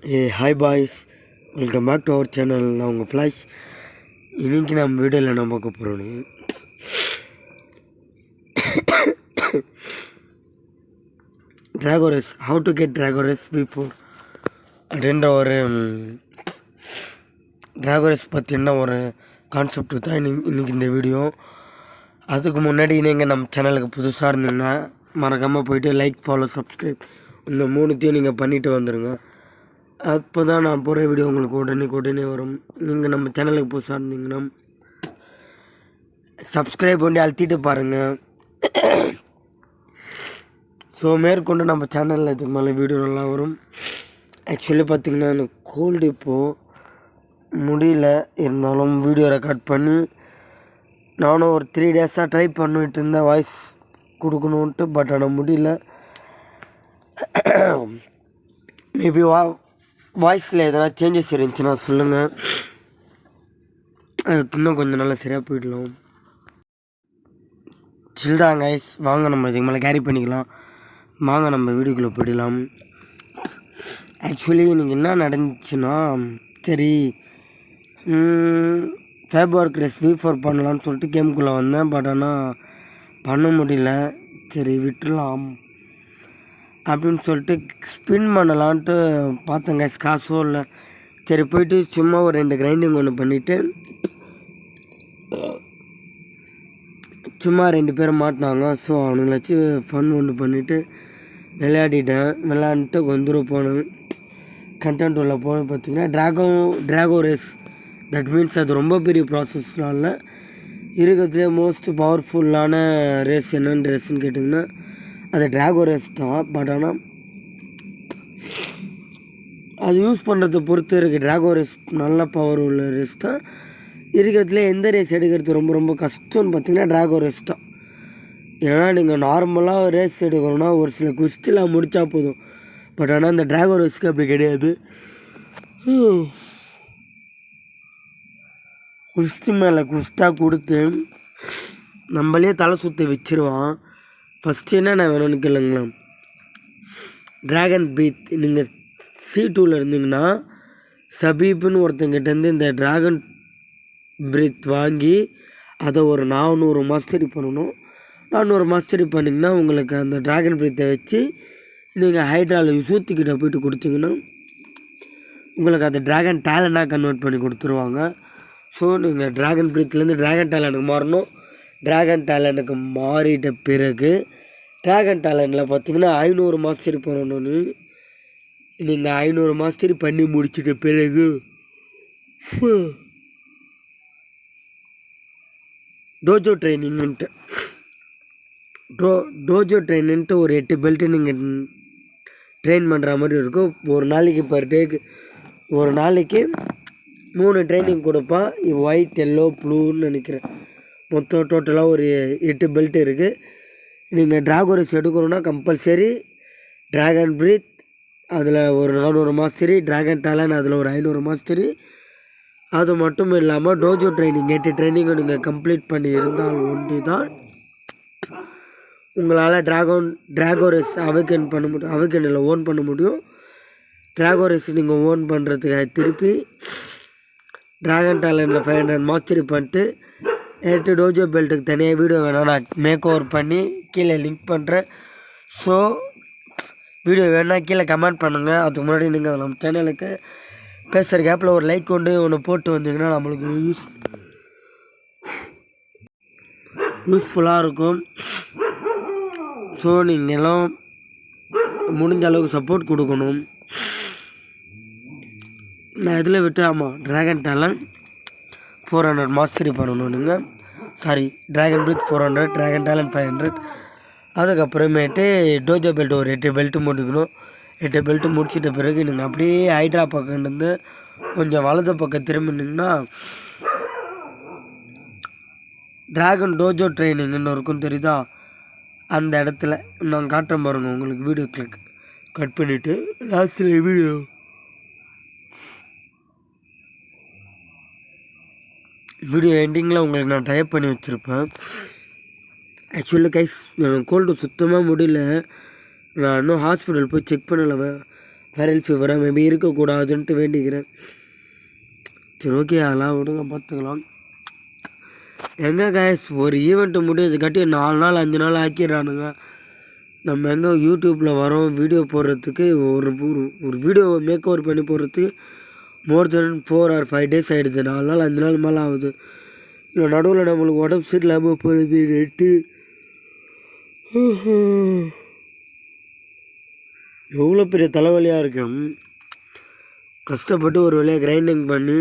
Hi boys, welcome back to our channel. நான் உங்கள் flash. இன்றைக்கி நம்ம வீடியோவில் நான் பார்க்க போகிறோம் ட்ராகோரஸ், ஹவு டு கெட் ட்ராகோரஸ் பிஃபோர் அப்படின்ற ஒரு ட்ராகோரஸ் பற்றின ஒரு கான்செப்ட் தான் இன்றைக்கி இந்த வீடியோ. அதுக்கு முன்னாடி நீங்கள் நம்ம சேனலுக்கு புதுசாக இருந்தீங்கன்னா மறக்காமல் போய்ட்டு லைக், ஃபாலோ, சப்ஸ்கிரைப் இந்த மூணுத்தையும் நீங்கள் பண்ணிவிட்டு வந்துடுங்க. அப்போ தான் நான் போகிற வீடியோ உங்களுக்கு உடனே வரும். நீங்கள் நம்ம சேனலுக்கு புதுசாக இருந்தீங்கன்னா சப்ஸ்கிரைப் பண்ணி அழுத்திட்டு பாருங்கள். ஸோ மேற்கொண்டு நம்ம சேனலில் இதுக்கு மேலே வீடியோ நல்லா வரும். ஆக்சுவலி பார்த்திங்கன்னா எனக்கு கோல்டு இப்போது முடியல, இருந்தாலும் வீடியோ ரெக்கார்ட் பண்ணி நானும் ஒரு 3 டேஸாக ட்ரை பண்ணிட்டு இருந்தேன் வாய்ஸ் கொடுக்கணுன்ட்டு. பட் ஆனால் முடியல. மேபி வாய்ஸில் எதனா சேஞ்சஸ் இருந்துச்சுன்னா சொல்லுங்கள், அதுக்கு இன்னும் கொஞ்சம் நல்லா சரியாக போயிடலாம். சில்தாங்க கைஸ், வாங்க நம்ம இதுக்கு மேலே கேரி பண்ணிக்கலாம். வாங்க நம்ம வீடியோக்குள்ளே போயிடலாம். ஆக்சுவலி எனக்கு என்ன நடந்துச்சுன்னா, சரி சைபர் கிரேஸ் V4 பண்ணலான்னு சொல்லிட்டு கேமுக்குள்ளே வந்தேன். பட் ஆனால் பண்ண முடியல. சரி விட்டுடலாம் அப்படின்னு சொல்லிட்டு ஸ்பின் பண்ணலான்ட்டு பார்த்தேங்க. காசோ இல்லை, சரி போயிட்டு சும்மா ஒரு 2 கிரைண்டிங் ஒன்று பண்ணிவிட்டு சும்மா 2 பேர் மாட்டினாங்க. ஸோ அவனுங்களை வச்சு ஃபன் ஒன்று பண்ணிவிட்டு விளையாடிட்டு கொஞ்ச தூரம் போனேன். கண்டென்ட் உள்ள போன பார்த்திங்கன்னா ட்ராகோ ரேஸ். தட் மீன்ஸ் அது ரொம்ப பெரிய ப்ராசஸ்லாம் இல்லை, இருக்கிறதுலே மோஸ்ட் பவர்ஃபுல்லான ரேஸ் என்னென்னு ரேஸ்ன்னு கேட்டிங்கன்னா அது ட்ராகோ ரேஸ் தான். பட் ஆனால் அது யூஸ் பண்ணுறதை பொறுத்து இருக்குது. ட்ராகோ ரேஸ் நல்ல பவர் உள்ள ரேஸ் தான். இருக்கிறதுல எந்த ரேஸ் எடுக்கிறது ரொம்ப ரொம்ப கஷ்டம்னு பார்த்திங்கன்னா ட்ராகோ ரேஸ் தான். ஏன்னா நீங்கள் நார்மலாக ரேஸ் எடுக்கணும்னா ஒரு சில குஸ்திலாம் முடித்தா போதும். பட் ஆனால் அந்த ட்ராகோ ரேஸ்க்கு அப்படி கிடையாது. குஸ்தி மேலே குஸ்தா கொடுத்து நம்மளே தலை சுற்றி வச்சிருவான். ஃபஸ்ட்டு என்ன வேணும்னு கேளுங்களேன், ட்ராகன் ப்ரீத். நீங்கள் C2வில் இருந்தீங்கன்னா சபீப்னு ஒருத்தங்கிட்டேருந்து இந்த ட்ராகன் ப்ரீத் வாங்கி அதை ஒரு 400 மாஸ்டரி பண்ணணும். 400 மாஸ்டரி பண்ணிங்கன்னா உங்களுக்கு அந்த ட்ராகன் ப்ரீத்தை வச்சு நீங்கள் ஹைட்ராவில் யூசூத்திக்கிட்ட போய்ட்டு கொடுத்தீங்கன்னா உங்களுக்கு அந்த ட்ராகன் டேலண்டாக கன்வெர்ட் பண்ணி கொடுத்துருவாங்க. ஸோ நீங்கள் ட்ராகன் ப்ரீத்லேருந்து ட்ராகன் டேலண்ட்டுக்கு மாறணும். ட்ராகன் டேலண்ட்டுக்கு மாறிட்ட பிறகு ட்ராகன் டேலண்டில் பார்த்திங்கன்னா 500 மாஸ்டரி பண்ணணும்னு. நீங்கள் 500 மாஸ்டரி பண்ணி முடிச்சிட்ட பிறகு டோஜோ ட்ரைனின்ட்டு ஒரு 8 பெல்ட்டு நீங்கள் ட்ரெயின் பண்ணுற மாதிரி இருக்கும். ஒரு நாளைக்கு பர் டேக்கு ஒரு நாளைக்கு 3 ட்ரைனிங் கொடுப்பான். ஒயிட், எல்லோ, ப்ளூன்னு நினைக்கிறேன். மொத்தம் டோட்டலாக ஒரு 8 பெல்ட் இருக்குது. நீங்கள் ட்ராகோ ரேஸ் எடுக்கணுன்னா கம்பல்சரி ட்ராகன் ப்ரீத் அதில் ஒரு 400 மாஸ்டரி, ட்ராகன் டேலண்ட் அதில் ஒரு 500 மாஸ்டரி. அது மட்டும் இல்லாமல் டோஜோ ட்ரைனிங் 8 ட்ரைனிங்கை நீங்கள் கம்ப்ளீட் பண்ணி இருந்தால் ஒன்று தான் உங்களால் ட்ராகோ ரேஸ் அவைக்கன் பண்ண முடியும். அவைக்கனில் ஓன் பண்ண முடியும். ட்ராகோ ரேஸ் நீங்கள் ஓன் பண்ணுறதுக்காக திருப்பி ட்ராகன் டேலண்டில் 500 மாஸ்டரி பண்ணிட்டு 8 டோஜோ பெல்ட்டுக்கு தனியாக வீடியோ வேணால் நான் மேக் ஓவர் பண்ணி கீழே லிங்க் பண்ணுறேன். ஸோ வீடியோ வேணால் கீழே கமெண்ட் பண்ணுங்கள். அதுக்கு முன்னாடி நீங்கள் நம்ம சேனலுக்கு பேசுகிற கேப்பில் ஒரு லைக் ஒன்று போட்டு வந்தீங்கன்னா நம்மளுக்கு யூஸ்ஃபுல்லாக இருக்கும். ஸோ நீங்களும் முடிஞ்ச அளவுக்கு சப்போர்ட் கொடுக்கணும். நான் இதில் விட்டு ட்ராகன் டேலண்ட் 400 மாஸ்டரி பண்ணணும். நீங்கள் ட்ராகன் ப்ரீத் 400, ட்ராகன் டேலண்ட் 500. அதுக்கப்புறமேட்டு டோஜோ பெல்ட் ஒரு 8 பெல்ட்டு முடிக்கணும். 8 பெல்ட்டு முடிச்சிட்ட பிறகு நீங்கள் அப்படியே ஹைட்ரா பக்கம் இருந்து கொஞ்சம் வலது பக்கம் திரும்பினீங்கன்னா ட்ராகன் டோஜோ ட்ரைனிங்னு இருக்கும், தெரியுதா? அந்த இடத்துல நான் காட்டுறேன் பாருங்கள் உங்களுக்கு. வீடியோ கட் பண்ணிவிட்டு லாஸ்ட்டில் வீடியோ எண்டிங்கில் உங்களுக்கு நான் டைப் பண்ணி வச்சுருப்பேன். ஆக்சுவலி கைஸ், எனக்கு கோல்டு சுத்தமாக முடியல. நான் இன்னும் ஹாஸ்பிட்டல் போய் செக் பண்ணலை. வைரல் ஃபீவராக மேபி இருக்கக்கூடாதுன்ட்டு வேண்டிக்கிறேன். சரி ஓகே, அதெல்லாம் விடுங்க, பார்த்துக்கலாம். எங்கே கைஸ் ஒரு ஈவெண்ட்டு முடியாது காட்டி 4 நாள் 5 நாள் ஆக்கிடுறானுங்க. நம்ம எங்கே யூடியூப்பில் வரோம் வீடியோ போடுறதுக்கு ஒரு வீடியோ மேக் ஓவர் பண்ணி போடுறதுக்கு மோர் தென் 4 or 5 days ஆகிடுது. 4 நாள் 5 நாள் மேலே ஆகுது. இல்லை நடுவில் நம்மளுக்கு உடம்பு சரியில்லாமல் போகிறது நெட்டு எவ்வளோ பெரிய தலைவலியாக இருக்கும். கஷ்டப்பட்டு ஒரு வழியாக கிரைண்டிங் பண்ணி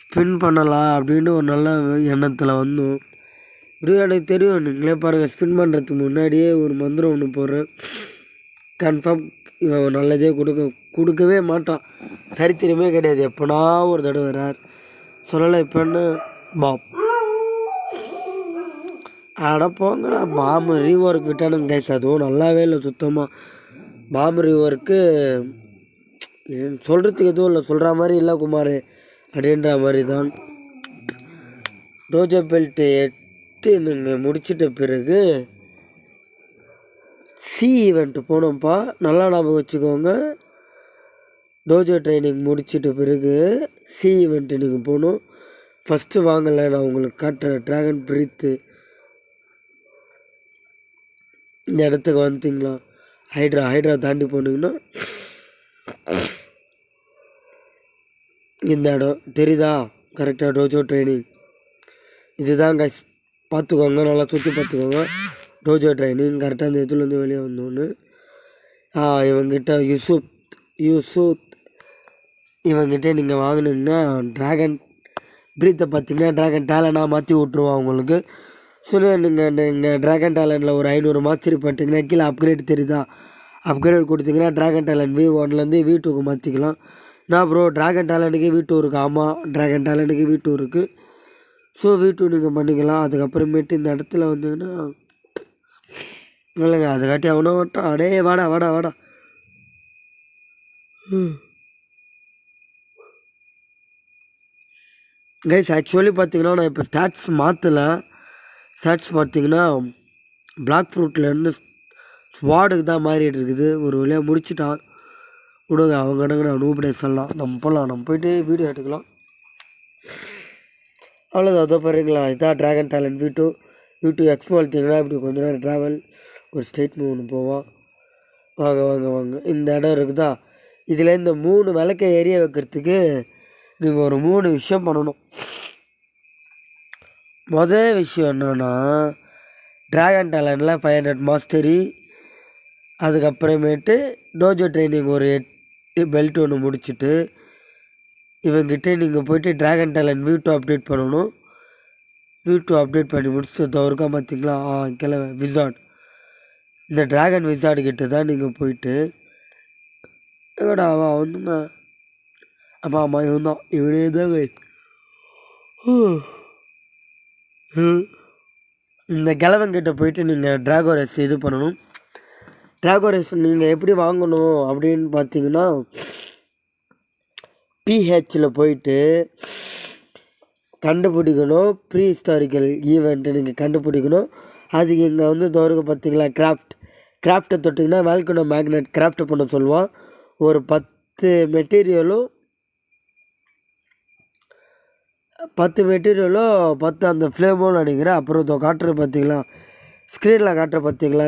ஸ்பின் பண்ணலாம் அப்படின்னு ஒரு நல்ல எண்ணத்தில் வந்தோம். இப்படியும் எனக்கு தெரியும், நீங்களே பாருங்கள், ஸ்பின் பண்ணுறதுக்கு முன்னாடியே ஒரு மந்திரம் ஒன்று போடுறேன். கன்ஃபார்ம் இவன் நல்லதே கொடுக்கவே மாட்டான். சரித்திரமே கிடையாது. எப்போனா ஒரு தடவை வரார் சொல்லலை. இப்போ என்ன பாப் போங்கடா. பாம்பு ரீஒர்க் விட்டானுங்க கைஸ். அதுவும் நல்லாவே இல்லை சுத்தமாக. பாம்பு ரீஒர்க்கு சொல்கிறதுக்கு எதுவும் இல்லை, சொல்கிற மாதிரி இல்லை குமார் அப்படின்ற மாதிரி தான். டோஜோ பெல்ட்டு 8 நீங்கள் முடிச்சிட்ட பிறகு சி ஈவெண்ட்டு போனோம்ப்பா. நல்லா ஞாபகம் வச்சுக்கோங்க. டோஜோ ட்ரைனிங் முடிச்சிட்ட பிறகு சி ஈவெண்ட்டு நீங்கள் போகணும். ஃபஸ்ட்டு வாங்கலை, நான் உங்களுக்கு காட்டுறேன். ட்ராகன் பிரீத்து இந்த இடத்துக்கு வந்துட்டிங்களா, ஹைட்ரா தாண்டி போனீங்கன்னா இந்த இடம் தெரியுதா கரெக்டாக? டோஜோ ட்ரைனிங் இதுதான் கைஸ், பார்த்துக்கோங்க, நல்லா சுற்றி பார்த்துக்கோங்க. டோஜோ ட்ரைனிங் கரெக்டாக அந்த இதுலேருந்து வெளியே வந்தோன்னு இவங்கிட்ட யூசுத் இவங்கிட்ட நீங்கள் வாங்கினீங்கன்னா ட்ராகன் பிரீத்தை பார்த்தீங்கன்னா ட்ராகன் டேலண்டாக மாற்றி விட்ருவோம் உங்களுக்கு. ஸோ நீங்கள் ட்ராகன் டேலண்டில் ஒரு 500 மாஸ்டரி பண்ணிட்டீங்கன்னா கீழே அப்கிரேட் தெரியுதா, அப்கிரேட் கொடுத்தீங்கன்னா ட்ராகன் டேலண்ட் V1லேருந்து V2க்கு மாற்றிக்கலாம். நான் ப்ரோ ட்ராகன் டேலண்ட்டுக்கு V2 இருக்குது. ஆமாம், ட்ராகன் டேலண்ட்டுக்கு V2 இருக்குது. ஸோ V2 நீங்கள் பண்ணிக்கலாம். அதுக்கப்புறமேட்டு இந்த இடத்துல வந்தீங்கன்னா இல்லைங்க, அதுக்காட்டி அவனோ வட்டான். அடே வாடா கைஸ். ஆக்சுவலி பார்த்தீங்கன்னா நான் இப்போ ஸ்டாட்ஸ் மாற்றலை. ஸ்டாட்ஸ் பார்த்தீங்கன்னா பிளாக் ஃப்ரூட்லேருந்து ஸ்வாடுக்கு தான் மாறிட்டு இருக்குது. ஒரு வழியாக முடிச்சுட்டான். விடுங்க, அவங்க இடங்க நான் நூபடே சொல்லலாம். நம்ம போகலாம், நம்ம போய்ட்டு வீடியோ எடுத்துக்கலாம். அவ்வளோதான். அதோ பாருங்களா, இதான் ட்ராகன் டேலண்ட் V2 எக்ஸ்போ எடுத்திங்கன்னா இப்படி கொஞ்ச நேரம் ட்ராவல் ஒரு ஸ்டேட்மெண்ட் ஒன்று போவோம். வாங்க இந்த இடம் இருக்குதா, இதில் இந்த 3 விளக்கை எரிய வைக்கிறதுக்கு நீங்கள் ஒரு 3 விஷயம் பண்ணணும். முதல் விஷயம் என்னென்னா ட்ராகன் டேலண்டில் 500 மாஸ்டரி, அதுக்கப்புறமேட்டு டோஜோ ட்ரைனிங் ஒரு 8 பெல்ட் ஒன்று முடிச்சுட்டு இவங்கிட்ட நீங்கள் போய்ட்டு ட்ராகன் டேலண்ட் V2 அப்டேட் பண்ணணும். V2 அப்டேட் பண்ணி முடிச்சது இருக்கா பார்த்தீங்களா, கிளம்ப விசார்ட். இந்த ட்ராகன் விசார்டு கிட்ட தான் நீங்கள் போயிட்டு எங்கடா வந்துண்ணா ஆமாம் இவன் தான், இவனே தான் இந்த கிழவங்கிட்ட போயிட்டு நீங்கள் ட்ராகோ ரேஸ் இது பண்ணணும். ட்ராகோ ரேஸ் நீங்கள் எப்படி வாங்கணும் அப்படின்னு பார்த்தீங்கன்னா PHல போயிட்டு கண்டுபிடிக்கணும். ப்ரீ ஹிஸ்டாரிக்கல் ஈவெண்ட்டு நீங்கள் கண்டுபிடிக்கணும். அதுக்கு இங்கே வந்து தோறுக்கு பார்த்தீங்களா கிராஃப்டை தொட்டிங்கன்னா வேல்கனோ மேக்னெட் கிராஃப்ட் பண்ண சொல்லுவான். ஒரு 10 மெட்டீரியலும் 10 அந்த ஃப்ளேமும் நினைக்கிறேன். அப்புறம் இதோ காட்டுற பார்த்தீங்களா, ஸ்க்ரீனில் காட்டுற பார்த்தீங்களா,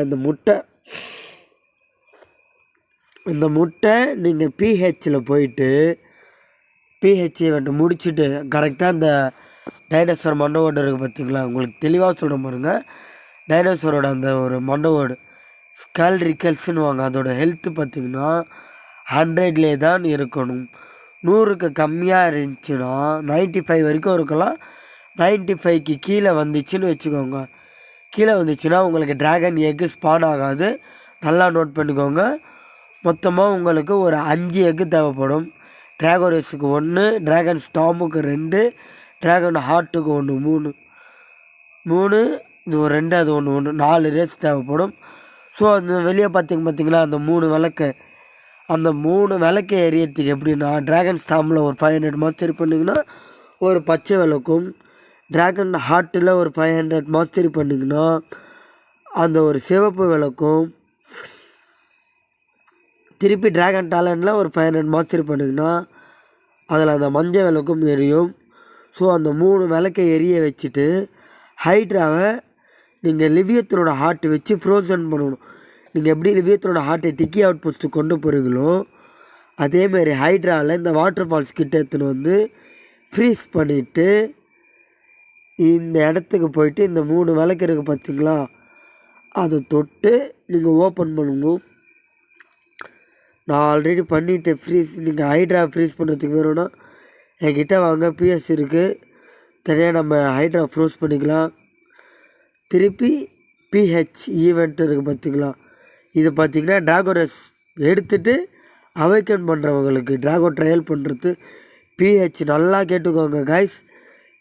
இந்த முட்டை நீங்கள் PHல போயிட்டு PH ஈவெண்ட் முடிச்சுட்டு கரெக்டாக அந்த டைனோசர் மண்டவோடு இருக்குது பார்த்தீங்களா, உங்களுக்கு தெளிவாக சொல்கிற பாருங்க. டைனோசரோட அந்த ஒரு மண்டவோடு ஸ்கல் ரிக்கல்ஸ்னு வாங்க. அதோட ஹெல்த்து பார்த்திங்கன்னா 100லே தான் இருக்கணும். 100க்கு கம்மியாக இருந்துச்சுன்னா 95 வரைக்கும் இருக்கலாம். 95க்கு கீழே வந்துச்சுன்னு வச்சுக்கோங்க. கீழே வந்துச்சுன்னா உங்களுக்கு ட்ராகன் எக்கு ஸ்பான் ஆகாது. நல்லா நோட் பண்ணிக்கோங்க. மொத்தமாக உங்களுக்கு ஒரு 5 எக்கு தேவைப்படும். ட்ராகோரேஸுக்கு 1, ட்ராகன் ஸ்டாமுக்கு 2, ட்ராகன் ஹார்ட்டுக்கு 1, 3 இது ஒரு 2, அது 1 4 ரேஸ் தேவைப்படும். ஸோ அந்த வெளியே பார்த்தீங்களா அந்த 3 விளக்கு, அந்த 3 விளக்கு எரியறதுக்கு எப்படின்னா ட்ராகன் ஸ்டாம்பில் ஒரு 500 மாஸ்டரி பண்ணிங்கன்னா ஒரு பச்சை விளக்கும், ட்ராகன் ஹார்ட்டில் ஒரு 500 மாஸ்டரி பண்ணிங்கன்னா அந்த ஒரு சிவப்பு விளக்கும் திருப்பி ட்ராகன் டேலண்டில் ஒரு 500 மாஸ்டர் பண்ணிங்கன்னா அதில் அந்த மஞ்சள் விளக்கும் எரியும். ஸோ அந்த 3 விளக்கை எரிய வச்சுட்டு ஹைட்ராவை நீங்கள் லிவியத்தனோட ஹார்ட் வச்சு ஃப்ரோசன் பண்ணணும். நீங்கள் எப்படி லிவியத்தனோட ஹார்ட்டை டிக்கி அவுட் போஸ்ட்டு கொண்டு போகிறீங்களோ அதேமாரி ஹைட்ராவில் இந்த வாட்டர் ஃபால்ஸ் கிட்ட எடுத்துன்னு வந்து ஃப்ரீஸ் பண்ணிவிட்டு இந்த இடத்துக்கு போயிட்டு இந்த 3 விளக்கு இருக்குது பார்த்தீங்களா, அதை தொட்டு நீங்கள் ஓப்பன் பண்ணணும். நான் ஆல்ரெடி பண்ணிவிட்டு ஃப்ரீஸ். நீங்கள் ஹைட்ரா ஃப்ரீஸ் பண்ணுறதுக்கு வேணும்னா என்கிட்ட வாங்க, பிஎஸ் இருக்குது, தனியாக நம்ம ஹைட்ரா ஃப்ரோஸ் பண்ணிக்கலாம். திருப்பி பிஹெச் ஈவெண்ட் இருக்குது பார்த்தீங்களா, இது பார்த்திங்கன்னா ட்ராகோரஸ் எடுத்துகிட்டு அவைக்கன் பண்ணுறவங்களுக்கு ட்ராகோ ட்ரையல் பண்ணுறது பிஹெச். நல்லா கேட்டுக்கோங்க கைஸ்,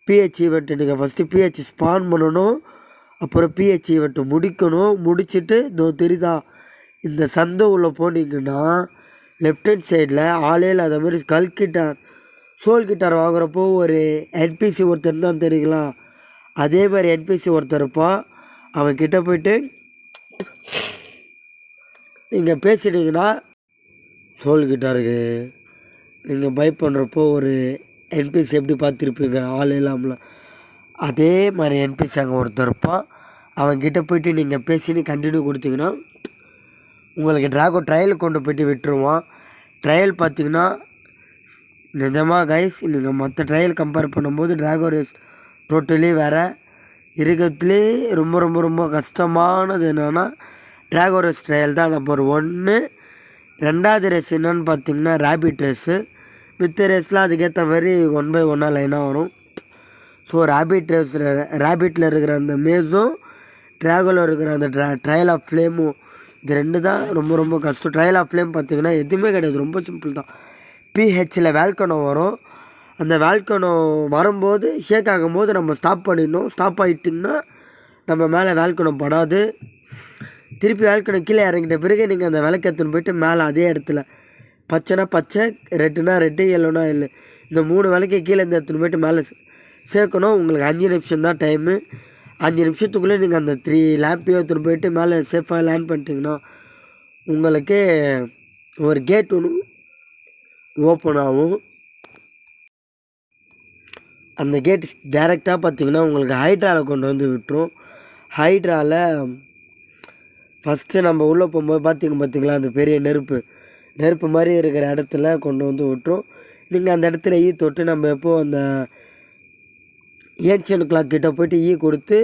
பிஹெச் ஈவெண்ட்டு நீங்கள் ஃபஸ்ட்டு பிஹெச் ஸ்பான் பண்ணணும், அப்புறம் பிஹெச் ஈவெண்ட்டு முடிக்கணும். முடிச்சுட்டு இதோ தெரியுதா இந்த சந்தை உள்ளே போனீங்கன்னா லெஃப்ட் ஹேண்ட் சைடில் ஆளே இல்லாத மாதிரி ஸ்கல் கிட்டார் சோல் கிட்டார் வாங்குறப்போ ஒரு என்பிசி ஒருத்தர் தான் தெரியுங்களா, அதே மாதிரி என்பிசி ஒருத்தர் இருப்பான். அவன்கிட்ட போய்ட்டு நீங்கள் பேசிட்டீங்கன்னா சோல் கிட்டாருக்கு நீங்கள் பை பண்ணுறப்போ ஒரு என்பிசி எப்படி பார்த்துருப்பீங்க ஆள் இல்லாமல், அதே மாதிரி என்பிசி அங்கே ஒருத்தர் இருப்பான். அவன்கிட்ட போய்ட்டு நீங்கள் பேசின்னு கண்டினியூ கொடுத்தீங்கன்னா உங்களுக்கு ட்ராகோ ட்ரையல் கொண்டு போய்ட்டு விட்டுருவான். ட்ரையல் பார்த்திங்கன்னா நிஜமாக கைஸ், நீங்கள் மற்ற ட்ரையல் கம்பேர் பண்ணும்போது ட்ராகோ ரேஸ் டோட்டலி வேறு. இருக்கிறதுலே ரொம்ப ரொம்ப ரொம்ப கஷ்டமானது என்னென்னா ட்ராகோ ரேஸ் ட்ரையல் தான் நம்பர் 1. 2வது ரேஸ் என்னென்னு பார்த்திங்கன்னா ரேபிட் ரேஸு. மித்த ரேஸ்லாம் அதுக்கேற்ற மாதிரி 1/1 லைனாக வரும். ஸோ ரேபிட்டில் இருக்கிற அந்த மேஸும் ட்ராகோவில் இருக்கிற அந்த ட்ரையல் ஆஃப் ஃப்ளேமும், இது 2 தான் ரொம்ப ரொம்ப கஷ்டம். ட்ரையல் ஆஃப் ஃப்ளேம் பார்த்திங்கன்னா எதுவுமே கிடையாது, ரொம்ப சிம்பிள் தான். பிஹெச்சில் வேல்கனோ வரும். அந்த வேல்கனோ வரும்போது ஷேக் ஆகும்போது நம்ம ஸ்டாப் பண்ணிடணும். ஸ்டாப் ஆகிட்டிங்கன்னா நம்ம மேலே வேல்கனோ படாது. திருப்பி வேல்கனோ கீழே இறங்கிட்ட பிறகு நீங்கள் அந்த விளக்கு எடுத்துன்னு போய்ட்டு மேலே அதே இடத்துல பச்சைனா பச்சை, ரெட்டுனா ரெட்டு, எல்லோனா எல்லு, இந்த 3 விளக்கை கீழே இருந்து எடுத்துன்னு போய்ட்டு மேலே சேர்க்கணும். உங்களுக்கு 5 நிமிஷம் தான் டைமு. 5 நிமிஷத்துக்குள்ளே நீங்கள் அந்த 3 லேம்பையும் எடுத்துன்னு போய்ட்டு மேலே சேஃபாக லேண்ட் பண்ணிட்டீங்கன்னா உங்களுக்கு ஒரு கேட் ஒன்று ஓப்பன் ஆகும். அந்த கேட் டைரெக்டாக பார்த்திங்கன்னா உங்களுக்கு ஹைட்ராவில் கொண்டு வந்து விட்டுரும். ஹைட்ராவில் ஃபஸ்ட்டு நம்ம உள்ளே போகும்போது பார்த்திங்களா அந்த பெரிய நெருப்பு மாதிரி இருக்கிற இடத்துல கொண்டு வந்து விட்டுரும். நீங்கள் அந்த இடத்துல தொட்டு நம்ம எப்போது அந்த ஏன்ஷியன் கிளாக் கிட்டே போய்ட்டு கொடுத்து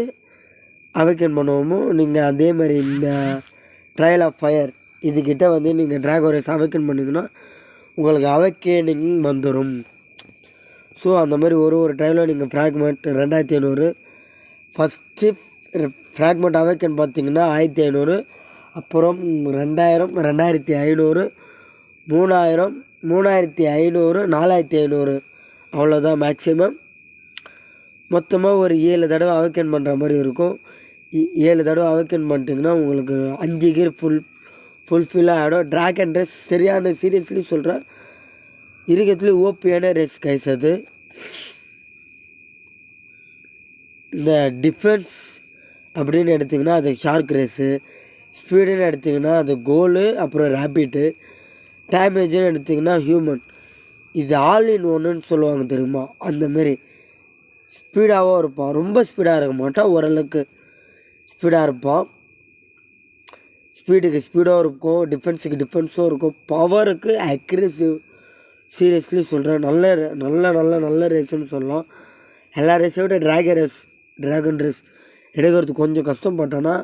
அவைக்கன் பண்ணுவோமோ, நீங்கள் அதே மாதிரி இந்த ட்ரையல் ஆஃப் ஃபயர் இதுக்கிட்ட வந்து நீங்கள் ட்ராகோ ரேஸ் அவைக்கன் பண்ணிங்கன்னா உங்களுக்கு அவைக்கனிங் வந்துடும். ஸோ அந்த மாதிரி ஒரு ட்ரையலும் நீங்கள் ஃப்ராக்மெண்ட் 2500, ஃபஸ்ட்டு ஃப்ராக்மெண்ட் அவைக்கன் பார்த்திங்கன்னா 1500, அப்புறம் 2000, 2500, 3000, 3500, 4500, அவ்வளோதான் மேக்ஸிமம். மொத்தமாக ஒரு 7 தடவை அவைக்கன் பண்ணுற மாதிரி இருக்கும். 7 தடவை அவைக்கன் பண்ணிட்டிங்கன்னா உங்களுக்கு 5 கீர் ஃபுல்ஃபில்லாக ஆகிடும். ட்ராகன் ரேஸ் சரியான சீரியஸ்லி சொல்கிறேன், இருக்கிறதுல ஓபியான ரேஸ் கைஸ். அது இந்த டிஃபென்ஸ் அப்படின்னு எடுத்திங்கன்னா அது ஷார்க் ரேஸு, ஸ்பீடுன்னு எடுத்திங்கன்னா அது கோலு, அப்புறம் ரேபிட்டு, டேமேஜுன்னு எடுத்திங்கன்னா ஹியூமன். இது ஆல் இன் ஒன்றுன்னு சொல்லுவாங்க தெரியுமா, அந்தமாரி ஸ்பீடாகவும் இருப்பான். ரொம்ப ஸ்பீடாக இருக்க மாட்டான், ஓரளவுக்கு ஸ்பீடாக இருப்பான். ஸ்பீடுக்கு ஸ்பீடாகவும் இருக்கும், டிஃபென்ஸுக்கு டிஃபென்ஸும் இருக்கும், பவருக்கு அக்ரெசிவ். சீரியஸ்லி சொல்கிறேன், நல்ல ரேஸுன்னு சொல்லலாம். எல்லா ரேஸை விட ட்ராகன் ரேஸ் எடுக்கிறது கொஞ்சம் கஷ்டப்பட்டோன்னா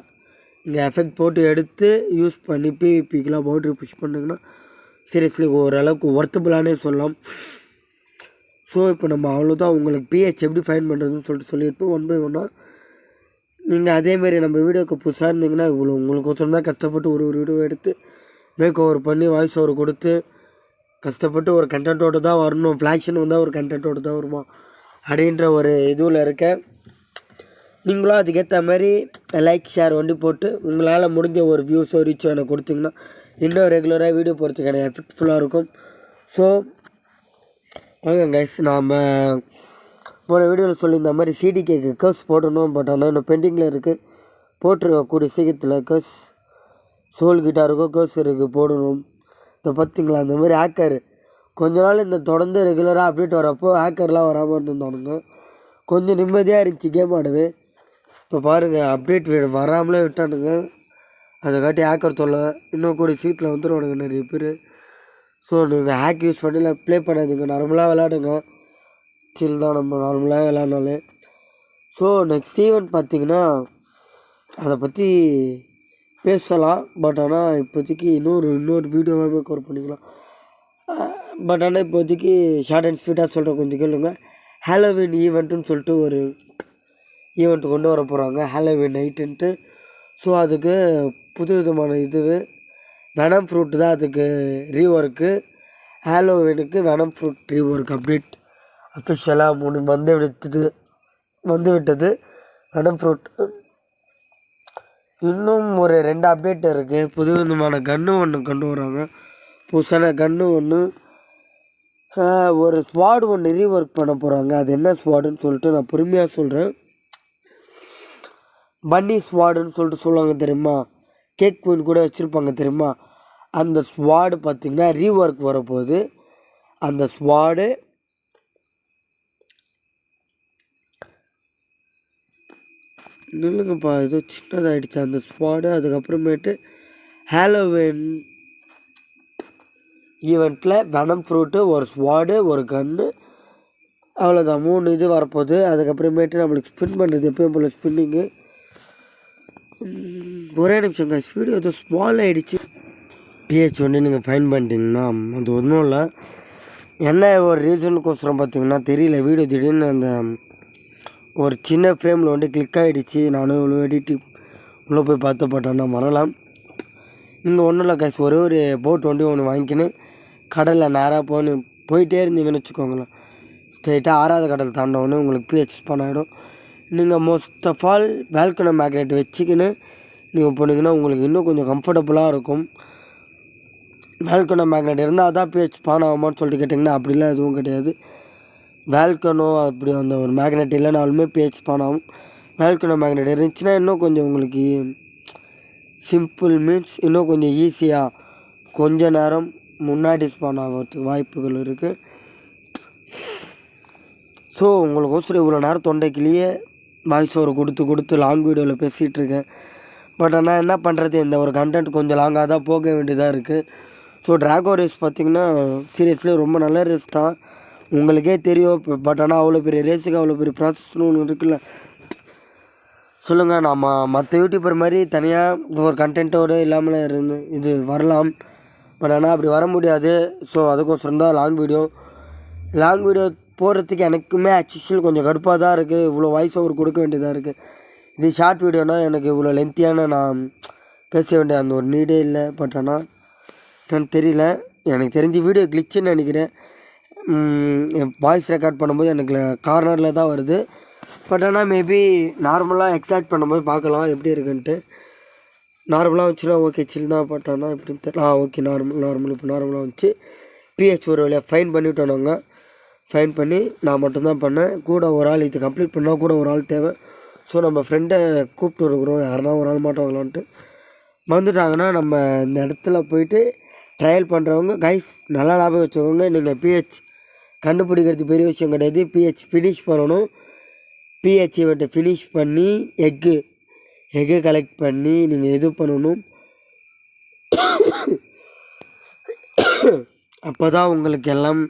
இங்கே எஃபெக்ட் போட்டு எடுத்து யூஸ் பண்ணி பிவிபிக்கெலாம் பவுண்ட்ரி புஷ் பண்ணிங்கன்னா சீரியஸ்லி ஓரளவுக்கு ஒர்த்தபுளானே சொல்லலாம். ஸோ இப்போ நம்ம அவ்வளோதான். உங்களுக்கு பிஹெச் எப்படி ஃபைன் பண்ணுறதுன்னு சொல்லியிருப்போம் 1/1. நீங்கள் அதேமாரி நம்ம வீடியோக்கு புதுசாக இருந்தீங்கன்னா உங்களுக்கு தான் கஷ்டப்பட்டு ஒரு வீடியோ எடுத்து மேக் ஓவர் பண்ணி வாய்ஸ் ஓவர் கொடுத்து கஷ்டப்பட்டு ஒரு கண்டென்ட்டோடு தான் வரணும். ஃப்ளாக்ஷன் வந்தால் ஒரு கண்டென்ட்டோடு தான் வருமா அப்படின்ற ஒரு இதுவில் இருக்க. நீங்களும் அதுக்கேற்ற மாதிரி லைக் ஷேர் வண்டி போட்டு உங்களால் முடிஞ்ச ஒரு வியூஸோ ரீச்சோ எனக்கு கொடுத்திங்கன்னா இன்னும் ரெகுலராக வீடியோ போகிறதுக்கான எஃபெக்ட்ஃபுல்லாக இருக்கும். ஸோ ஓகே கைஸ், நாம் போன வீடியோவில் சொல்லியிருந்த மாதிரி சிடிகேக்கு கர்ஸ் போடணும். பட் ஆனால் இன்னும் பெண்டிங்கில் இருக்குது. போட்டிருக்க கூடிய சீக்கிரத்தில் கர்ஸ் சோல் கிட்டாருக்கோ கர்ஸ் இருக்குது போடணும். இதை பார்த்தீங்களா அந்த மாதிரி ஹேக்கர் கொஞ்ச நாள் இந்த தொடர்ந்து ரெகுலராக அப்டேட் வரப்போ ஹேக்கர்லாம் வராமல் இருந்திருந்தானுங்க. கொஞ்சம் நிம்மதியாக இருந்துச்சு கேம் ஆடவே. இப்போ பாருங்கள் அப்டேட் வராமலே விட்டானுங்க. அதை காட்டி ஹேக்கர் தொல்லை இன்னும் கூட சீட்டில் வந்துடுவானுங்க நிறைய பேர். ஸோ நீங்கள் ஹேக் யூஸ் பண்ணி ப்ளே பண்ணாதீங்க, நார்மலாக விளாடுங்க. சில் தான் நம்ம நார்மலாக விளாட்னாலே. ஸோ நெக்ஸ்ட் ஈவெண்ட் பார்த்திங்கன்னா அதை பற்றி பேசலாம். பட் ஆனால் இப்போதைக்கு இன்னொரு வீடியோவாகவே கவர் பண்ணிக்கலாம். பட் ஆனால் இப்போதைக்கு ஷார்ட் அண்ட் ஸ்வீட்டாக சொல்கிறேன், கொஞ்சம் கேளுங்க. ஹாலோவின் ஈவெண்ட்டுன்னு சொல்லிட்டு ஒரு ஈவெண்ட்டு கொண்டு வர போகிறாங்க, ஹாலோவின் நைட்டுன்ட்டு. ஸோ அதுக்கு புது விதமான வெனம் ஃப்ரூட் தான் அதுக்கு ரீஒர்க்கு. ஹாலோவினுக்கு வெனம் ஃப்ரூட் ரீஒர்க் அப்டேட் அஃபிஷியலாக வந்து விட்டது வெனம் ஃப்ரூட். இன்னும் ஒரு 2 அப்டேட் இருக்குது. புது விதமான கன்று ஒன்று கொண்டு வராங்க, புதுசான கன்று ஒன்று. ஒரு ஸ்வாட் ஒன்று ரீஒர்க் பண்ண போகிறாங்க. அது என்ன ஸ்வாடுன்னு சொல்லிட்டு நான் பொறுமையாக சொல்கிறேன். பன்னி ஸ்வாடுன்னு சொல்லிட்டு சொல்லுவாங்க தெரியுமா, கேக் குயின் கூட வச்சுருப்பாங்க தெரியுமா, அந்த ஸ்வாடு பார்த்திங்கன்னா ரீஒர்க் வரப்போகுது. அந்த ஸ்வாடு நில்லுங்கப்பா, ஏதோ சின்னதாகிடுச்சு அந்த ஸ்வாடு. அதுக்கப்புறமேட்டு ஹாலோவின் ஈவெண்ட்டில் வெனம் ஃப்ரூட்டு, ஒரு ஸ்வாடு, ஒரு கன்று, அவ்வளோதான் 3 இது வரப்போகுது. அதுக்கப்புறமேட்டு நம்மளுக்கு ஸ்பின் பண்ணுறது எப்பயும் போல் ஸ்பின்னிங்கு. ஒரே நிமிஷம் காசு, வீடியோ ஏதோ ஸ்மால் ஆகிடுச்சு. பிஹெச் ஒன்று நீங்கள் ஃபைன் பண்ணிட்டீங்கன்னா அது ஒன்றும் இல்லை. என்ன ஒரு ரீசனுக்கோசரம் பார்த்தீங்கன்னா தெரியல, வீடியோ திடீர்னு அந்த ஒரு சின்ன ஃப்ரேமில் வந்து கிளிக் ஆகிடுச்சு. நானும் இவ்வளோ எடிட்டிங் உள்ளே போய் பார்த்தப்பட்டேன்னா வரலாம். நீங்கள் ஒன்றும் இல்லை காசு, ஒரு போட் வண்டி ஒன்று வாங்கிக்கின்னு கடலில் நேராக போயிட்டே இருந்தீங்கன்னு வச்சுக்கோங்களேன். ஸ்ட்ரெயிட்டாக 6வது கடல் தாண்டவுன்னு உங்களுக்கு பிஹெச் ஸ்பான் ஆகிடும். நீங்கள் most of all volcano magnet வச்சுக்கின்னு நீங்கள் போனீங்கன்னா உங்களுக்கு இன்னும் கொஞ்சம் கம்ஃபர்டபுளாக இருக்கும். வேல்கனோ மேக்னெட் இருந்தால் தான் பிஹெச் ஸ்பான் ஆகுமான்னு சொல்லிட்டு கேட்டிங்கன்னா அப்படிலாம் எதுவும் கிடையாது. வேல்கனோ அப்படி அந்த ஒரு மேக்னெட் இல்லைனாலுமே பிஹெச் ஸ்பான் ஆகும். வேல்கனோ மேக்னெட் இருந்துச்சுன்னா இன்னும் கொஞ்சம் உங்களுக்கு சிம்பிள் மீன்ஸ் இன்னும் கொஞ்சம் ஈஸியாக கொஞ்ச நேரம் முன்னாடி ஸ்பான் ஆகிறதுக்கு வாய்ப்புகள் இருக்குது. ஸோ உங்களுக்கோசரம் இவ்வளோ நேரம் தொண்டைக்கிலேயே வாய்ஸ் ஓவர் கொடுத்து லாங் வீடியோவில் பேசிகிட்ருக்கேன். பட் ஆனால் என்ன பண்ணுறது, இந்த ஒரு கண்டென்ட் கொஞ்சம் லாங்காக தான் போக வேண்டியதாக இருக்குது. ஸோ ட்ராகோ ரேஸ் பார்த்திங்கன்னா சீரியஸ்லி ரொம்ப நல்ல ரேஸ் தான், உங்களுக்கே தெரியும். பட் ஆனால் அவ்வளோ பெரிய ரேஸுக்கு அவ்வளோ பெரிய ப்ராசஸ்னு ஒன்று இருக்குல்ல. சொல்லுங்கள், நம்ம மற்ற யூடியூபர் மாதிரி தனியாக ஒரு கண்டென்ட்டோடு இல்லாமல் இது வரலாம். பட் ஆனால் அப்படி வர முடியாது. ஸோ அதுக்கோசரம் தான் லாங் வீடியோ போடுறதுக்கு எனக்குமே ஆக்சுவல் கொஞ்சம் கடுப்பாக தான் இருக்குது. இவ்வளோ வாய்ஸ் ஓவர் கொடுக்க வேண்டியதாக இருக்குது. இது ஷார்ட் வீடியோனால் எனக்கு இவ்வளோ லென்த்தியான நான் பேச வேண்டிய அந்த ஒரு நீடே இல்லை. பட் ஆனால் எனக்கு தெரியல, எனக்கு தெரிஞ்ச வீடியோ கிளிச்சுன்னு நினைக்கிறேன். வாய்ஸ் ரெக்கார்ட் பண்ணும்போது எனக்கு கார்னரில் தான் வருது. பட் ஆனால் மேபி நார்மலாக எக்ஸாக்ட் பண்ணும்போது பார்க்கலாம் எப்படி இருக்குன்ட்டு. நார்மலாக வந்துச்சுன்னா ஓகே சில் தான். பட் ஆனால் எப்படின்னு தெரியல. ஓகே நார்மல் இப்போ நார்மலாக வந்துச்சு. பிஹெச் ஒரு வழியாக ஃபைன் பண்ணிவிட்டோம். ஃபைன் பண்ணி நான் மட்டும்தான் பண்ணேன். கூட ஒரு ஆள் இது கம்ப்ளீட் பண்ணால் கூட ஒரு ஆள் தேவை. ஸோ நம்ம ஃப்ரெண்டை கூப்பிட்டு இருக்கிறோம், யாருனா ஒரு ஆள் மாட்டோங்களான்ட்டு வந்துட்டாங்கன்னா நம்ம இந்த இடத்துல போயிட்டு ட்ரையல் பண்ணுறவங்க கைஸ் நல்லா ஞாபகம் வச்சுக்கோங்க. நீங்கள் பிஹெச் கண்டுபிடிக்கிறது பெரிய விஷயம் கிடையாது. பிஹெச் ஃபினிஷ் பண்ணணும். பிஹெச் ஈவெண்ட்டை ஃபினிஷ் பண்ணி எக்கு கலெக்ட் பண்ணி நீங்கள் இது பண்ணணும். அப்போ தான் உங்களுக்கு எல்லாம்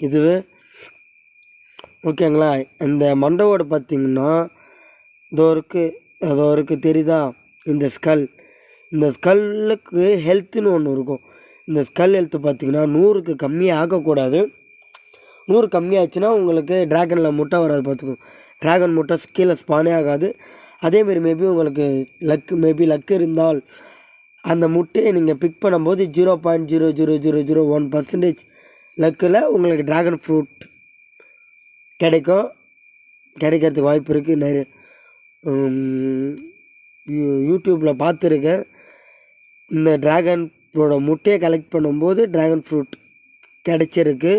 இதுவே ஓகேங்களா. இந்த மண்டவோடு பார்த்திங்கன்னா இதோ இருக்குது தெரியுதா, இந்த ஸ்கல்லுக்கு ஹெல்த்துன்னு ஒன்று இருக்கும். இந்த ஸ்கல் ஹெல்த்து பார்த்திங்கன்னா 100க்கு கம்மியாக ஆகக்கூடாது. 100 கம்மியாச்சுன்னா உங்களுக்கு ட்ராகனில் முட்டை வராது. பார்த்துக்கோங்க, ட்ராகன் முட்டை கீழே ஸ்பானே ஆகாது. அதேமாரி மேபி உங்களுக்கு லக்கு இருந்தால் அந்த முட்டையை நீங்கள் பிக் பண்ணும்போது 0.00001% லக்கில் உங்களுக்கு ட்ராகன் ஃப்ரூட் கிடைக்கிறதுக்கு வாய்ப்பு இருக்குது. நிறைய யூடியூப்பில் பார்த்துருக்கேன். இந்த ட்ராகனோட முட்டையை கலெக்ட் பண்ணும்போது ட்ராகன் ஃப்ரூட் கிடைச்சிருக்கு.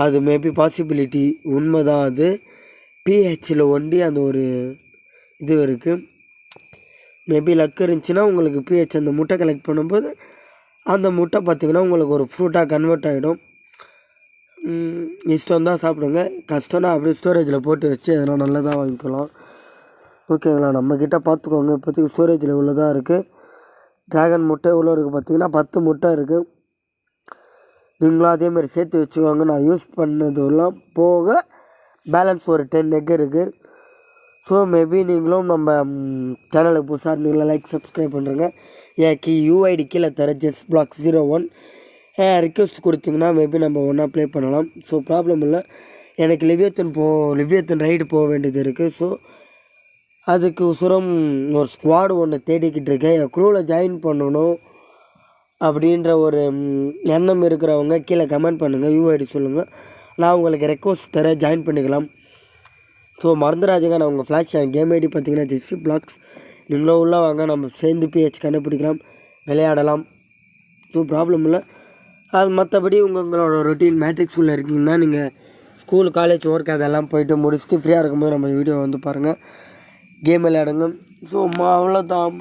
அது மேபி பாசிபிலிட்டி உண்மை தான். அது பிஹெச்சில் ஒண்டி அந்த ஒரு இது இருக்குது. மேபி லக்கு இருந்துச்சுன்னா உங்களுக்கு பிஹெச் அந்த முட்டை கலெக்ட் பண்ணும்போது அந்த முட்டை பார்த்திங்கன்னா உங்களுக்கு ஒரு ஃப்ரூட்டாக கன்வெர்ட் ஆகிடும். இஷ்டம் தான் சாப்பிடுங்க, கஷ்டம்னா அப்படியே ஸ்டோரேஜில் போட்டு வச்சு அதெல்லாம் நல்லதாக வாங்கிக்கலாம். ஓகேங்களா, நம்மக்கிட்ட பார்த்துக்கோங்க. இப்போதைக்கு ஸ்டோரேஜில் உள்ளதாக இருக்குது. ட்ராகன் முட்டை எவ்வளோ இருக்குது பார்த்திங்கன்னா 10 முட்டை இருக்குது. நீங்களும் அதேமாதிரி சேர்த்து வச்சுக்கோங்க. நான் யூஸ் பண்ணதெல்லாம் போக பேலன்ஸ் ஒரு 10 எக் இருக்குது. ஸோ மேபி நீங்களும் நம்ம சேனலுக்கு புதுசாக இருந்தீங்களா லைக் சப்ஸ்கிரைப் பண்ணுறேங்க. ஏக்கி யூஐடி கீழே தர JustBlock01 ரிக்வெஸ்ட் கொடுத்தீங்கன்னா மேபி நம்ம ஒன்றா ப்ளே பண்ணலாம். ஸோ ப்ராப்ளம் இல்லை. எனக்கு லிவியத்தன் ரைடு போக வேண்டியது இருக்குது. ஸோ அதுக்கு உசுரம் ஒரு ஸ்குவாடு ஒன்று தேடிக்கிட்டு இருக்கேன். என் குரூவில் ஜாயின் பண்ணணும் அப்படின்ற ஒரு எண்ணம் இருக்கிறவங்க கீழே கமெண்ட் பண்ணுங்கள், யூஐடி சொல்லுங்கள். நான் உங்களுக்கு ரெக்வஸ்ட் தர ஜாயின் பண்ணிக்கலாம். ஸோ மறந்துடாதுங்க, நான் உங்கள் ஃப்ளாஷ் கேம் ஐடி பார்த்தீங்கன்னா JustBlock. நீங்களும் உள்ளே வாங்க, நம்ம சேர்ந்து பிஹெச் கண்டுபிடிக்கலாம், விளையாடலாம். ஸோ ப்ராப்ளம் இல்லை. அது மற்றபடி உங்களோட ரொட்டீன் மேட்ரிக்ஸ் உள்ளே இருக்கீங்கன்னா நீங்கள் ஸ்கூல் காலேஜ் ஒர்க் அதெல்லாம் போய்ட்டு முடிச்சுட்டு ஃப்ரீயாக இருக்கும்போது நம்ம வீடியோ வந்து பாருங்கள், கேம் விளையாடுங்க. ஸோ அவ்வளோதான்.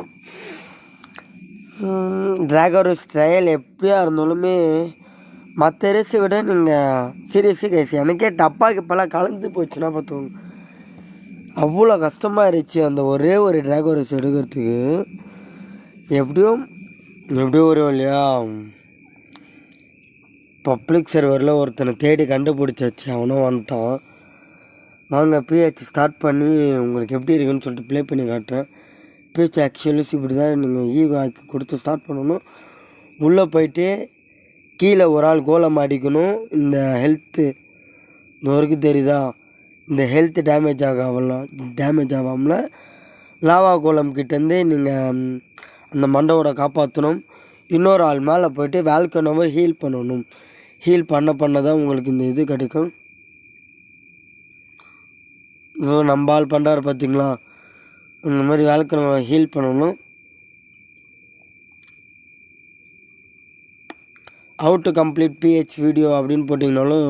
ட்ராகன் ட்ரையல் எப்படியா இருந்தாலுமே மற்ற ரேஸை விட நீங்கள் சீரியஸாக கேஸ் எனக்கே டப்பாக்கு இப்போல்லாம் கலந்து போச்சுன்னா பார்த்துக்கோங்க, அவ்வளோ கஷ்டமாக இருந்துச்சு அந்த ஒரே ஒரு ட்ராகன் ரேஸ் எடுக்கிறதுக்கு. எப்படியும் ஒரு வழியா பப்ளிக் சர்வரில் ஒருத்தனை தேடி கண்டுபிடிச்சாச்சு, அவனும் வந்துட்டான். வாங்க பிஹெச் ஸ்டார்ட் பண்ணி உங்களுக்கு எப்படி இருக்குன்னு சொல்லிட்டு ப்ளே பண்ணி காட்டுறேன். பிஹெச் ஆக்சுவலிஸ் இப்படி தான் நீங்கள் ஈகோ ஆக்கி கொடுத்து ஸ்டார்ட் பண்ணணும். உள்ளே போயிட்டு கீழே ஒரு ஆள் கோலம் அடிக்கணும். இந்த ஹெல்த்து இந்த வரைக்கும் தெரியுதா, இந்த ஹெல்த் டேமேஜ் ஆகாமல் லாவா கோலம் கிட்டேருந்து நீங்கள் அந்த மண்டவோட காப்பாற்றணும். இன்னொரு ஆள் மேலே போய்ட்டு வேல்கனோவை ஹீல் பண்ணணும். ஹீல் பண்ண தான் உங்களுக்கு இந்த இது கிடைக்கும். ஸோ நம்ம ஆள் பண்ணுறாரு பார்த்தீங்களா, இந்த மாதிரி வேல்கனோவை ஹீல் பண்ணணும். How to complete PH video அப்படின்னு போட்டிங்கனாலும்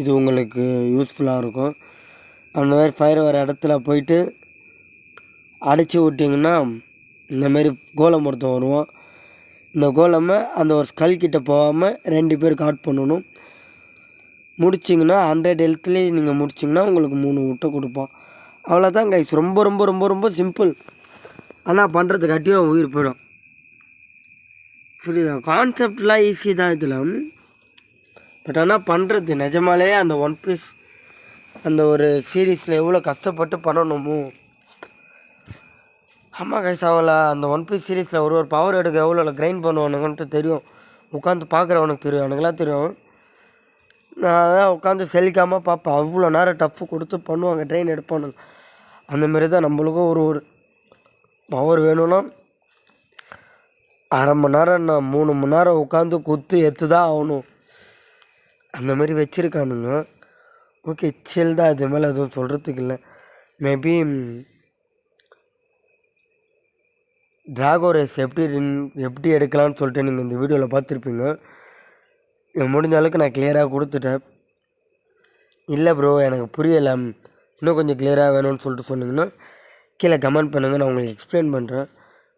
இது உங்களுக்கு யூஸ்ஃபுல்லாக இருக்கும். அந்த மாதிரி ஃபயர் வர இடத்துல போயிட்டு அடைச்சி விட்டிங்கன்னா இந்தமாரி கோலம் ஒருத்தன் வருவான். இந்த கோலமை அந்த ஒரு ஸ்கல் கிட்டே போகாமல் 2 பேர் காட் பண்ணணும். முடிச்சிங்கன்னா 100 ஹெல்த்லேயே நீங்கள் முடிச்சிங்கன்னா உங்களுக்கு 3 முட்டை கொடுப்பான். அவ்வளோதான் கைஸ், ரொம்ப ரொம்ப ரொம்ப ரொம்ப சிம்பிள். ஆனால் பண்ணுறதுக்காட்டியும் உயிர் போயிடும். புரியுதா, கான்செப்ட்லாம் ஈஸி தான் இதில். பட் ஆனால் பண்ணுறது நிஜமாலே அந்த ஒன் பீஸ் அந்த ஒரு சீரீஸில் எவ்வளோ கஷ்டப்பட்டு பண்ணணுமோ. ஆமாம் கைஸ், அவளை அந்த ஒன் பீஸ் சீரீஸில் ஒரு பவர் எடுக்க எவ்வளோ கிரைண்ட் பண்ணுவானுங்கன்ட்டு தெரியும். உட்காந்து பார்க்குறவனுக்கு தெரியும், எனக்குலாம் தெரியும். நான் தான் உட்காந்து செலிக்காமல் பார்ப்பேன். அவ்வளோ நேரம் டஃப்பு கொடுத்து பண்ணுவாங்க, ட்ரெயின் எடுப்பானுங்க. அந்தமாரி தான் நம்மளுக்கும் ஒரு பவர் வேணும்னா அரை மணி நேரம் நான் 3 மணி நேரம் உட்காந்து குத்து எத்து தான் ஆகணும். அந்தமாரி வச்சுருக்கானுங்க. ஓகே சில் தான், இது மேலே எதுவும் சொல்கிறதுக்கு இல்லை. மேபி ட்ராகன் ரேஸ் எப்படி எடுக்கலாம்னு சொல்லிட்டு நீங்கள் இந்த வீடியோவில் பார்த்துருப்பீங்க. முடிஞ்ச அளவுக்கு நான் கிளியராக கொடுத்துட்டேன். இல்லை ப்ரோ எனக்கு புரியலை, இன்னும் கொஞ்சம் கிளியராக வேணும்னு சொல்லிட்டு சொன்னீங்கன்னா கீழே கமெண்ட் பண்ணுங்கள், நான் உங்களுக்கு எக்ஸ்பிளைன் பண்ணுறேன்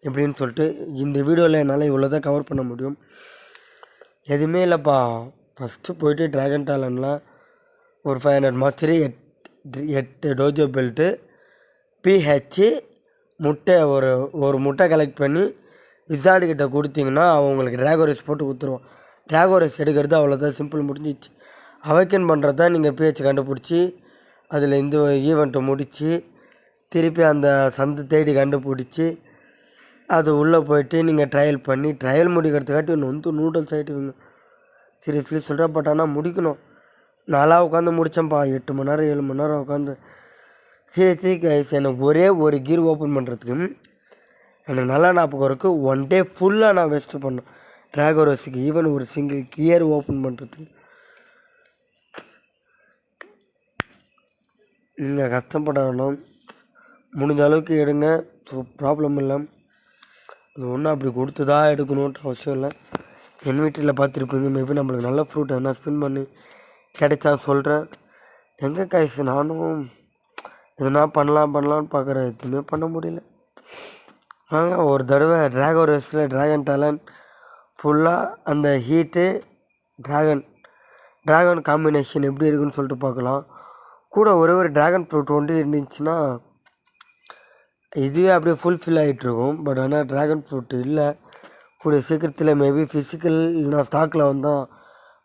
எப்படின்னு சொல்லிட்டு. இந்த வீடியோவில் என்னால் இவ்வளோ தான் கவர் பண்ண முடியும், எதுவுமே இல்லைப்பா. ஃபஸ்ட்டு போய்ட்டு ட்ராகன் டேலண்ட்டில் ஒரு 500 மாஸ்டரி 8 டோஜோ பெல்ட்டு பிஹெச் முட்டை ஒரு முட்டை கலெக்ட் பண்ணி விசார்டுக்கிட்ட கொடுத்தீங்கன்னா அவன் உங்களுக்கு ட்ராகன் ரேஸ் போட்டு கொடுத்துருவான். ட்ராகன் ரேஸ் எடுக்கிறது அவ்வளோதான், சிம்பிள், முடிஞ்சிச்சு. அவைக்கன் பண்ணுறது தான் நீங்கள் பிஹெச் கண்டுபிடிச்சி அதில் இந்த ஈவெண்ட்டை முடித்து திருப்பி அந்த சந்து தேடி கண்டுபிடிச்சி அது உள்ளே போய்ட்டு நீங்கள் ட்ரையல் முடிக்கிறதுக்காட்டி நூடுல்ஸ் ஆகிட்டுவீங்க. சீரியஸ்லி சொல்கிறேன். பட் ஆனால் முடிக்கணும். நாளாக உட்காந்து முடித்தேன்ப்பா, 8 மணி நேரம் 7 மணி நேரம் உட்காந்து. சரி கைஸ், எனக்கு ஒரே ஒரு கீர் ஓப்பன் பண்ணுறதுக்கு எனக்கு நல்லா ஞாபகம் இருக்குது. 1 டே ஃபுல்லாக நான் வேஸ்ட்டு பண்ணேன் ட்ராகன் ரேஸுக்கு, ஈவன் ஒரு சிங்கிள் கியர் ஓப்பன் பண்ணுறதுக்கு. நீங்கள் கஷ்டப்பட வேணும், முடிஞ்ச அளவுக்கு எடுங்க. ஸோ ப்ராப்ளம் இல்லை, அது ஒன்றும் அப்படி கொடுத்து தான் எடுக்கணுன்ட்டு அவசியம் இல்லை. என் வீட்டில் பார்த்துருப்பீங்க, மேபி நம்மளுக்கு நல்ல ஃப்ரூட் எதனா ஸ்பின் பண்ணி கிடைச்சா சொல்கிறேன். எங்கே கைஸ், நானும் எதுனா பண்ணலான்னு பார்க்குறேன், எதுவுமே பண்ண முடியல. ஒரு தடவை ட்ராகன் ரேஸில் ட்ராகன் டேலண்ட் ஃபுல்லாக அந்த ஹீட்டு ட்ராகன் காம்பினேஷன் எப்படி இருக்குன்னு சொல்லிட்டு பார்க்கலாம். கூட ஒரே ஒரு ட்ராகன் ஃப்ரூட் ஒன்று இருந்துச்சுன்னா இதுவே அப்படியே ஃபுல்ஃபில் ஆகிட்டுருக்கும். பட் ஆனால் ட்ராகன் ஃப்ரூட் இல்லை. கூடிய சீக்கிரத்தில் மேபி ஃபிசிக்கல் இல்லைனா ஸ்டாக்கில் வந்தால்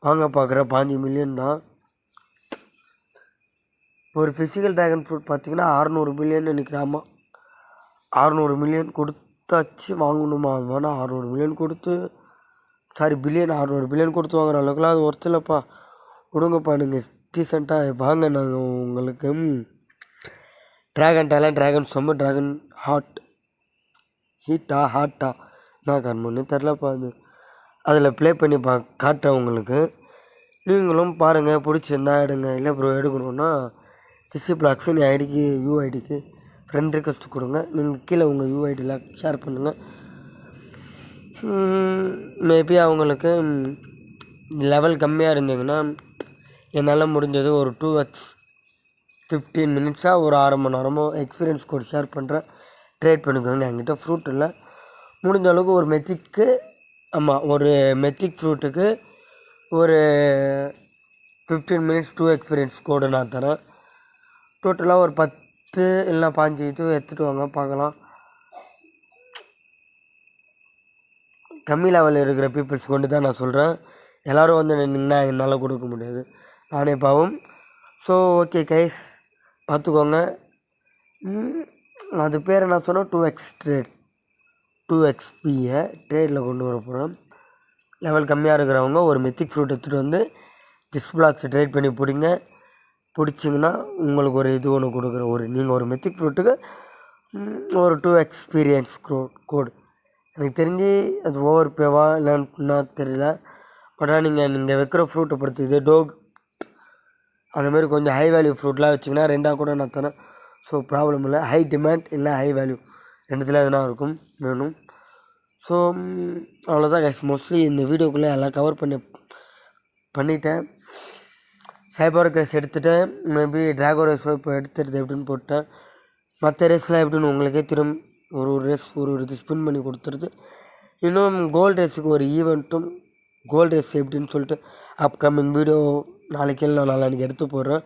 வாங்க பார்க்குற 5 மில்லியன் தான். ஒரு ஃபிசிக்கல் ட்ராகன் ஃப்ரூட் பார்த்திங்கன்னா 600 மில்லியன் நினைக்கிறாமா. 600 மில்லியன் கொடுத்தாச்சு வாங்கணுமா? வேணால் 600 மில்லியன் கொடுத்து பில்லியன் 600 பில்லியன் கொடுத்து வாங்குற அளவுக்குலாம் அது ஒர்த்து இல்லைப்பா. விடுங்கப்பா, நீங்கள் டீசெண்டாக வாங்க. நாங்கள் உங்களுக்கு ட்ராகன் டேலண்ட், ட்ராகன் சொம்மு, ட்ராகன் ஹாட்டா நான் கர்மன்னு தெரிலப்பா. அது அதில் ப்ளே பண்ணி காட்டுறேன் உங்களுக்கு. நீங்களும் பாருங்கள், பிடிச்சிருந்தா எடுங்க. இல்லை ப்ரோ எடுக்கணுன்னா டிஸ்பிளாக்ஸு ஐடிக்கு யூஐடிக்கு ஃப்ரெண்ட் ரிக்வெஸ்ட் கொடுங்க. நீங்கள் கீழே உங்கள் யூஐடியில் ஷேர் பண்ணுங்கள். மேபி அவங்களுக்கு லெவல் கம்மியாக இருந்தீங்கன்னா என்னால் முடிஞ்சது ஒரு 2x 15 மினிட்ஸாக ஒரு 1/2 மணி நேரமோ எக்ஸ்பீரியன்ஸ் கோட் ஷேர் பண்ணுறேன். ட்ரேட் பண்ணிக்கோங்க. என்கிட்ட ஃப்ரூட் இல்லை. முடிஞ்ச அளவுக்கு ஒரு மெத்திக் ஃப்ரூட்டுக்கு ஒரு 15 மினிட்ஸ் 2 எக்ஸ்பீரியன்ஸ் கோடு நான் தரேன். டோட்டலாக ஒரு 10 இல்லை 15 இது எடுத்துகிட்டு வாங்க பார்க்கலாம். கம்மி லெவலில் இருக்கிற பீப்புள்ஸ் கொண்டு தான் நான் சொல்கிறேன். எல்லோரும் வந்து நின்றுங்கன்னா என்னால் கொடுக்க முடியாது, நானே பாவம். ஸோ ஓகே கைஸ், பார்த்துக்கோங்க. அது பேர் என்ன சொன்னால் 2x ட்ரேட், 2xpயை ட்ரேடில் கொண்டு வர போகிறோம். லெவல் கம்மியாக இருக்கிறவங்க ஒரு மெத்திக் ஃப்ரூட் எடுத்துகிட்டு வந்து டிஸ்பிளாக்ஸை ட்ரேட் பண்ணி பிடிச்சிங்கன்னா உங்களுக்கு ஒரு இது ஒன்று கொடுக்குறேன். நீங்கள் ஒரு மெத்திக் ஃப்ரூட்டுக்கு ஒரு 2 எக்ஸ்பீரியன்ஸ் கோடு. எனக்கு தெரிஞ்சு அது ஓவர் பேவா இல்லைன்னா தெரியல. பட் ஆனால் நீங்கள் வைக்கிற ஃப்ரூட்டை பொறுத்து இது டோக் அந்தமாரி கொஞ்சம் ஹை வேல்யூ ஃப்ரூட்லாம் வச்சிங்கன்னா 2 கூட நான் தரேன். ஸோ ப்ராப்ளம் இல்லை. ஹை டிமாண்ட் இல்லை ஹை வேல்யூ ரெண்டுத்தில் எதுனா இருக்கும் வேணும். ஸோ அவ்வளோதான் கைஸ். மோஸ்ட்லி இந்த வீடியோக்குள்ளே எல்லாம் கவர் பண்ணிட்டேன். சைபர் கிரேஸ் எடுத்துகிட்டேன். மேபி ட்ராகோ ரேஸோ இப்போ எடுத்துடுது எப்படின்னு போட்டேன். மற்ற ரேஸ்லாம் எப்படின்னு உங்களுக்கே திரும்ப ஒரு ரேஸ் ஒரு இது ஸ்பின் பண்ணி கொடுத்துருது. இன்னும் கோல்டு ரேஸுக்கு ஒரு ஈவெண்ட்டும் கோல்டு ரேஸ் எப்படின்னு சொல்லிட்டு அப்கமிங் வீடியோ நாளைக்கு இல்லை நாளைக்கு எடுத்து போடுறேன்.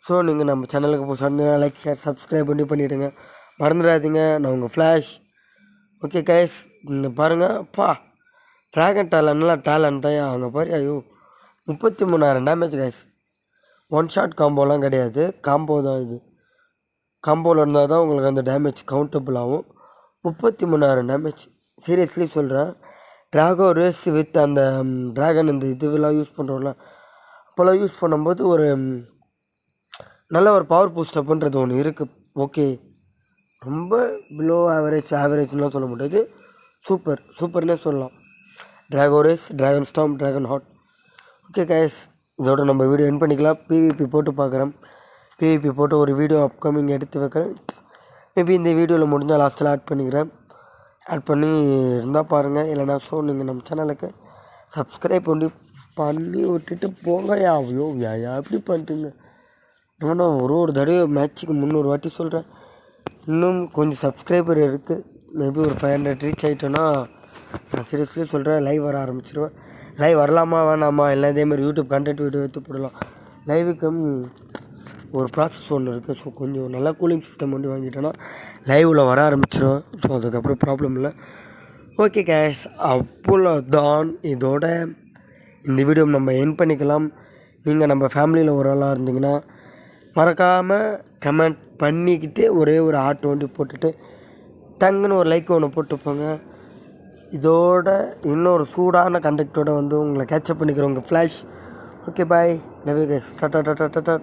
ஸோ நீங்கள் நம்ம சேனலுக்கு போய் லைக் ஷேர் சப்ஸ்கிரைப் பண்ணிவிடுங்க, மறந்துடாதீங்க. நான் உங்கள் ஃப்ளாஷ். ஓகே கைஸ், நீங்கள் பாருங்கப்பா, ட்ராகன் டேலண்ட் தான் அங்கே பாரு. ஐயோ 33,000 டேமேஜ் கைஸ். ஒன் ஷாட் காம்போலாம் கிடையாது, காம்போ தான் இது. காம்போவில் இருந்தால் தான் உங்களுக்கு அந்த டேமேஜ் கவுண்டபிள் ஆகும். 33,000 டேமேஜ். சீரியஸ்லி சொல்கிறேன். ட்ராகோ ரேஸ் வித் அந்த ட்ராகன் இந்த இதுவெல்லாம் யூஸ் பண்ணுறோம்ல, அப்போல்லாம் யூஸ் பண்ணும்போது ஒரு நல்ல ஒரு பவர் பூஸ்டப்புன்றது ஒன்று இருக்குது. ஓகே, ரொம்ப பிலோ ஆவரேஜ்லாம் சொல்ல முடியாது. சூப்பர்னே சொல்லலாம். ட்ராகோ race, dragon storm, dragon hot. Okay guys, இதோட நம்ம வீடியோ எண்ட் பண்ணிக்கலாம். பிவிபி போட்டு பார்க்குறேன். பிவிபி போட்டு ஒரு வீடியோ அப்கமிங் எடுத்து வைக்கிறேன். மேபி இந்த வீடியோவில் முடிஞ்சால் லாஸ்ட்டில் ஆட் பண்ணி இருந்தால் பாருங்கள். இல்லைனா ஸோ நீங்கள் நம்ம சேனலுக்கு சப்ஸ்கிரைப் பண்ணி விட்டுட்டு போங்க. எப்படி பண்ணிட்டுங்க? இன்னும் ஒரு தடவை மேட்ச்சுக்கு 300 வாட்டி சொல்கிறேன். இன்னும் கொஞ்சம் சப்ஸ்கிரைபர் இருக்குது. மேபி ஒரு 500 ரீச் ஆகிட்டோன்னா நான் சீரியஸ்லி சொல்கிறேன், லைவ் வர ஆரம்பிச்சிடுவேன். லைவ் வரலாமா வேணாமா, இல்லை இதேமாதிரி யூடியூப் கண்டென்ட் வீடியோ எடுத்து போடலாம். லைவுக்கு ஒரு ப்ராசஸ் ஒன்று இருக்குது. ஸோ கொஞ்சம் நல்லா கூலிங் சிஸ்டம் வந்து வாங்கிட்டோன்னா லைவில் வர ஆரம்பிச்சிடும். ஸோ அதுக்கப்புறம் ப்ராப்ளம் இல்லை. ஓகே கேஷ், அவ்வளோதான். இதோட இந்த வீடியோ நம்ம எண்ட் பண்ணிக்கலாம். நீங்கள் நம்ம ஃபேமிலியில் ஒரு ஆளாக இருந்தீங்கன்னா மறக்காமல் கமெண்ட் பண்ணிக்கிட்டு ஒரே ஒரு ஆட்டோ வண்டி போட்டுட்டு டங்குன்னு ஒரு லைக் ஒன்று போட்டுப்போங்க. இதோட இன்னொரு சூடான கண்டக்டோடு வந்து உங்களை கேட்சப் பண்ணிக்கிறோம் உங்கள் flash. Okay bye, love you guys. Tata.